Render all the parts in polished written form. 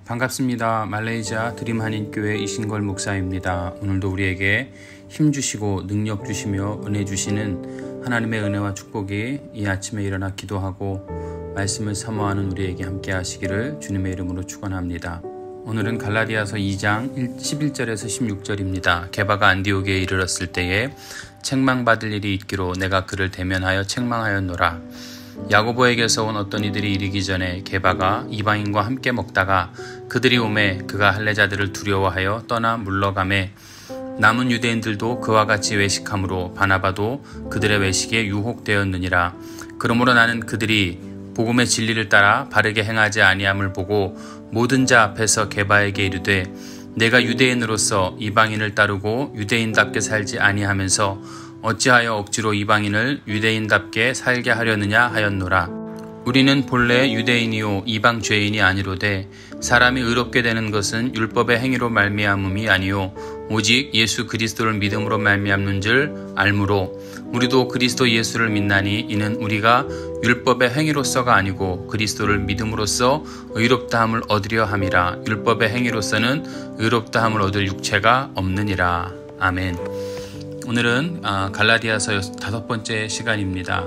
반갑습니다. 말레이시아 드림 한인교회 이신걸 목사입니다. 오늘도 우리에게 힘 주시고 능력 주시며 은혜 주시는 하나님의 은혜와 축복이 이 아침에 일어나 기도하고 말씀을 사모하는 우리에게 함께 하시기를 주님의 이름으로 축원합니다. 오늘은 갈라디아서 2장 11절에서 16절입니다. 게바가 안디옥에 이르렀을 때에 책망받을 일이 있기로 내가 그를 대면하여 책망하였노라. 야고보에게서 온 어떤 이들이 이르기 전에 게바가 이방인과 함께 먹다가 그들이 오매 그가 할례자들을 두려워하여 떠나 물러가매 남은 유대인들도 그와 같이 외식함으로 바나바도 그들의 외식에 유혹되었느니라. 그러므로 나는 그들이 복음의 진리를 따라 바르게 행하지 아니함을 보고 모든 자 앞에서 게바에게 이르되 내가 유대인으로서 이방인을 따르고 유대인답게 살지 아니하면서 어찌하여 억지로 이방인을 유대인답게 살게 하려느냐 하였노라. 우리는 본래 유대인이요 이방 죄인이 아니로되 사람이 의롭게 되는 것은 율법의 행위로 말미암음이 아니요 오직 예수 그리스도를 믿음으로 말미암는 줄 알므로 우리도 그리스도 예수를 믿나니 이는 우리가 율법의 행위로서가 아니고 그리스도를 믿음으로써 의롭다함을 얻으려 함이라. 율법의 행위로서는 의롭다함을 얻을 육체가 없느니라. 아멘. 오늘은 갈라디아서 5번째 시간입니다.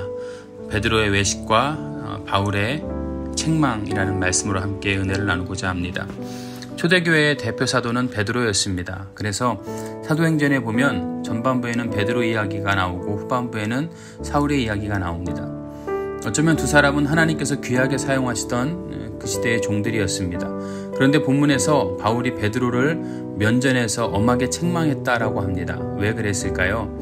베드로의 외식과 바울의 책망이라는 말씀으로 함께 은혜를 나누고자 합니다. 초대교회의 대표 사도는 베드로였습니다. 그래서 사도행전에 보면 전반부에는 베드로 이야기가 나오고 후반부에는 사울의 이야기가 나옵니다. 어쩌면 두 사람은 하나님께서 귀하게 사용하시던 그 시대의 종들이었습니다. 그런데 본문에서 바울이 베드로를 면전에서 엄하게 책망했다라고 합니다. 왜 그랬을까요?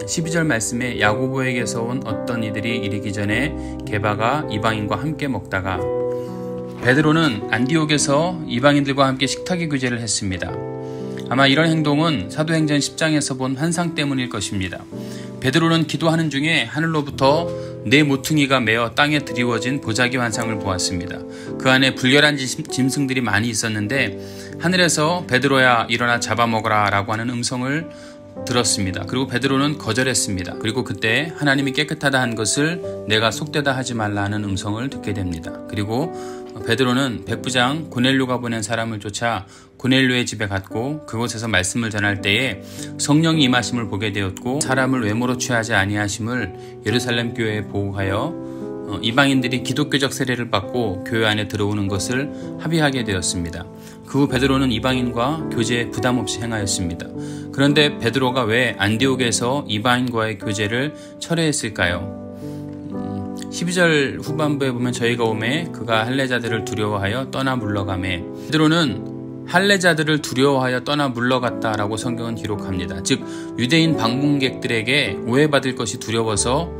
12절 말씀에 야고보에게서 온 어떤 이들이 이르기 전에 게바가 이방인과 함께 먹다가 베드로는 안디옥에서 이방인들과 함께 식탁의 규제를 했습니다. 아마 이런 행동은 사도행전 10장에서 본 환상 때문일 것입니다. 베드로는 기도하는 중에 하늘로부터 네 모퉁이가 메어 땅에 드리워진 보자기 환상을 보았습니다. 그 안에 불결한 짐승들이 많이 있었는데 하늘에서 베드로야 일어나 잡아먹어라 라고 하는 음성을 들었습니다. 그리고 베드로는 거절했습니다. 그리고 그때 하나님이 깨끗하다 한 것을 내가 속되다 하지 말라 하는 음성을 듣게 됩니다. 그리고 베드로는 백부장 고넬료가 보낸 사람을 쫓아 고넬료의 집에 갔고 그곳에서 말씀을 전할 때에 성령이 임하심을 보게 되었고 사람을 외모로 취하지 아니하심을 예루살렘 교회에 보고하여 이방인들이 기독교적 세례를 받고 교회 안에 들어오는 것을 합의하게 되었습니다. 그 후 베드로는 이방인과 교제에 부담 없이 행하였습니다. 그런데 베드로가 왜 안디옥에서 이방인과의 교제를 철회했을까요? 12절 후반부에 보면 저희가 오매 그가 할례자들을 두려워하여 떠나 물러가매 베드로는 할례자들을 두려워하여 떠나 물러갔다라고 성경은 기록합니다. 즉 유대인 방문객들에게 오해받을 것이 두려워서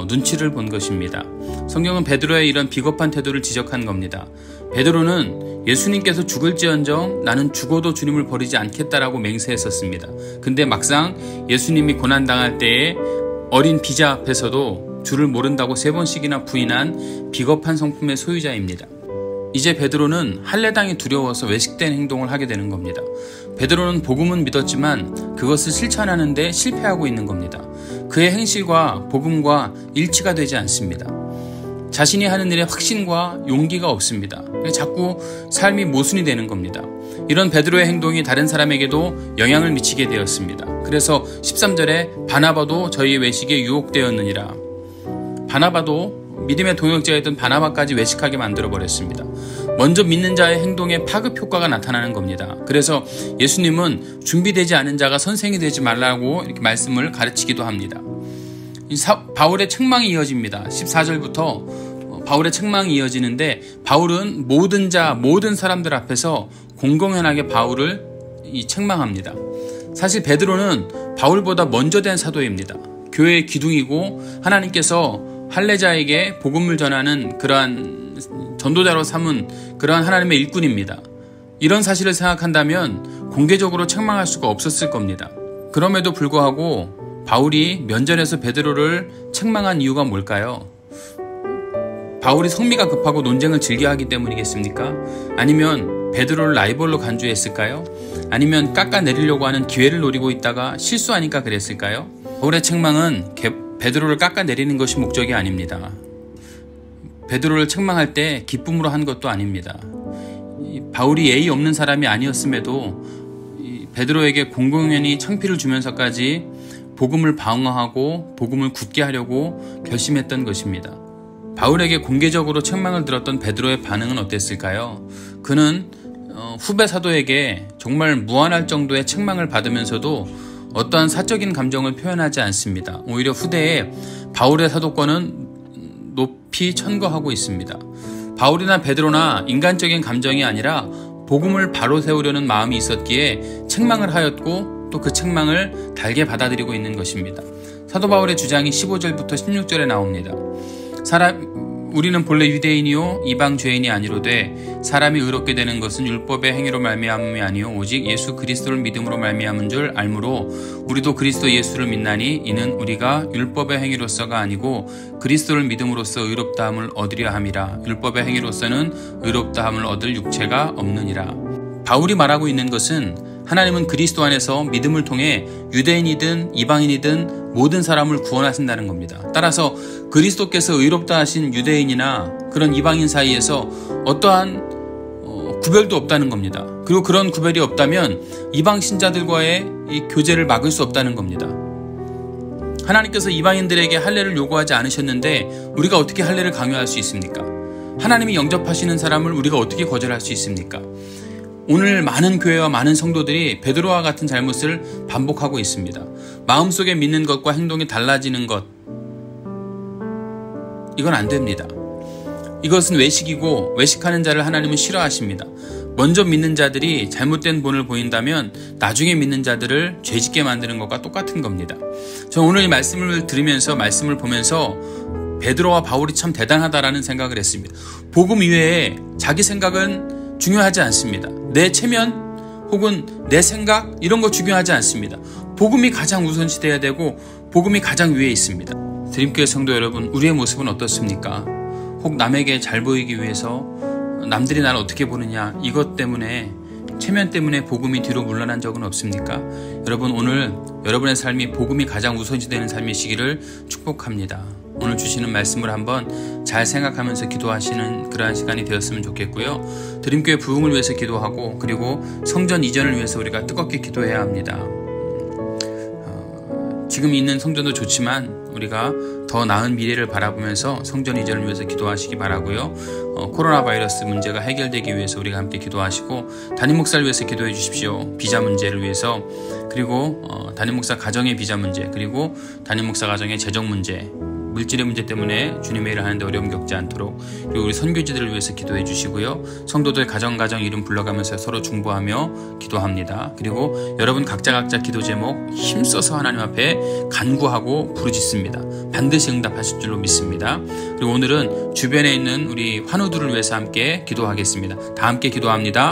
눈치를 본 것입니다. 성경은 베드로의 이런 비겁한 태도를 지적한 겁니다. 베드로는 예수님께서 죽을지언정 나는 죽어도 주님을 버리지 않겠다라고 맹세했었습니다. 근데 막상 예수님이 고난당할 때에 어린 비자 앞에서도 주를 모른다고 3번씩이나 부인한 비겁한 성품의 소유자입니다. 이제 베드로는 할례당이 두려워서 외식된 행동을 하게 되는 겁니다. 베드로는 복음은 믿었지만 그것을 실천하는 데 실패하고 있는 겁니다. 그의 행실과 복음과 일치가 되지 않습니다. 자신이 하는 일에 확신과 용기가 없습니다. 자꾸 삶이 모순이 되는 겁니다. 이런 베드로의 행동이 다른 사람에게도 영향을 미치게 되었습니다. 그래서 13절에 바나바도 저희 외식에 유혹되었느니라. 바나바도 믿음의 동역자였던 바나바까지 외식하게 만들어버렸습니다. 먼저 믿는 자의 행동에 파급 효과가 나타나는 겁니다. 그래서 예수님은 준비되지 않은 자가 선생이 되지 말라고 이렇게 말씀을 가르치기도 합니다. 바울의 책망이 이어집니다. 14절부터 바울의 책망이 이어지는데 바울은 모든 사람들 앞에서 공공연하게 바울을 책망합니다. 사실 베드로는 바울보다 먼저 된 사도입니다. 교회의 기둥이고 하나님께서 할례자에게 복음을 전하는 그러한 전도자로 삼은 그러한 하나님의 일꾼입니다. 이런 사실을 생각한다면 공개적으로 책망할 수가 없었을 겁니다. 그럼에도 불구하고 바울이 면전에서 베드로를 책망한 이유가 뭘까요? 바울이 성미가 급하고 논쟁을 즐겨하기 때문이겠습니까? 아니면 베드로를 라이벌로 간주했을까요? 아니면 깎아내리려고 하는 기회를 노리고 있다가 실수하니까 그랬을까요? 바울의 책망은 베드로를 깎아내리는 것이 목적이 아닙니다. 베드로를 책망할 때 기쁨으로 한 것도 아닙니다. 바울이 예의 없는 사람이 아니었음에도 베드로에게 공공연히 창피를 주면서까지 복음을 방어하고 복음을 굳게 하려고 결심했던 것입니다. 바울에게 공개적으로 책망을 들었던 베드로의 반응은 어땠을까요? 그는 후배 사도에게 정말 무한할 정도의 책망을 받으면서도 어떠한 사적인 감정을 표현하지 않습니다. 오히려 후대에 바울의 사도권은 높이 천거하고 있습니다. 바울이나 베드로나 인간적인 감정이 아니라 복음을 바로 세우려는 마음이 있었기에 책망을 하였고 또 그 책망을 달게 받아들이고 있는 것입니다. 사도 바울의 주장이 15절부터 16절에 나옵니다. 우리는 본래 유대인이요 이방 죄인이 아니로되 사람이 의롭게 되는 것은 율법의 행위로 말미암음이 아니요 오직 예수 그리스도를 믿음으로 말미암은 줄 알므로 우리도 그리스도 예수를 믿나니 이는 우리가 율법의 행위로서가 아니고 그리스도를 믿음으로써 의롭다함을 얻으려 함이라. 율법의 행위로서는 의롭다함을 얻을 육체가 없느니라. 바울이 말하고 있는 것은 하나님은 그리스도 안에서 믿음을 통해 유대인이든 이방인이든 모든 사람을 구원하신다는 겁니다. 따라서 그리스도께서 의롭다 하신 유대인이나 그런 이방인 사이에서 어떠한 구별도 없다는 겁니다. 그리고 그런 구별이 없다면 이방 신자들과의 이 교제를 막을 수 없다는 겁니다. 하나님께서 이방인들에게 할례를 요구하지 않으셨는데 우리가 어떻게 할례를 강요할 수 있습니까? 하나님이 영접하시는 사람을 우리가 어떻게 거절할 수 있습니까? 오늘 많은 교회와 많은 성도들이 베드로와 같은 잘못을 반복하고 있습니다. 마음속에 믿는 것과 행동이 달라지는 것, 이건 안 됩니다. 이것은 외식이고 외식하는 자를 하나님은 싫어하십니다. 먼저 믿는 자들이 잘못된 본을 보인다면 나중에 믿는 자들을 죄짓게 만드는 것과 똑같은 겁니다. 저는 오늘 이 말씀을 들으면서 말씀을 보면서 베드로와 바울이 참 대단하다라는 생각을 했습니다. 복음 이외에 자기 생각은 중요하지 않습니다. 내 체면 혹은 내 생각 이런 거 중요하지 않습니다. 복음이 가장 우선시돼야 되고 복음이 가장 위에 있습니다. 드림교회 성도 여러분, 우리의 모습은 어떻습니까? 혹 남에게 잘 보이기 위해서 남들이 나를 어떻게 보느냐 이것 때문에 체면 때문에 복음이 뒤로 물러난 적은 없습니까? 여러분, 오늘 여러분의 삶이 복음이 가장 우선시되는 삶이시기를 축복합니다. 오늘 주시는 말씀을 한번 잘 생각하면서 기도하시는 그러한 시간이 되었으면 좋겠고요. 드림교회 부흥을 위해서 기도하고 그리고 성전 이전을 위해서 우리가 뜨겁게 기도해야 합니다. 지금 있는 성전도 좋지만 우리가 더 나은 미래를 바라보면서 성전 이전을 위해서 기도하시기 바라고요. 코로나 바이러스 문제가 해결되기 위해서 우리가 함께 기도하시고 담임 목사를 위해서 기도해 주십시오. 비자 문제를 위해서, 그리고 담임 목사 가정의 비자 문제, 그리고 담임 목사 가정의 재정 문제, 물질의 문제 때문에 주님의 일을 하는데 어려움 겪지 않도록, 그리고 우리 선교지들을 위해서 기도해 주시고요. 성도들 가정 이름 불러가면서 서로 중보하며 기도합니다. 그리고 여러분 각자 기도 제목 힘써서 하나님 앞에 간구하고 부르짖습니다. 반드시 응답하실 줄로 믿습니다. 그리고 오늘은 주변에 있는 우리 환우들을 위해서 함께 기도하겠습니다. 다 함께 기도합니다.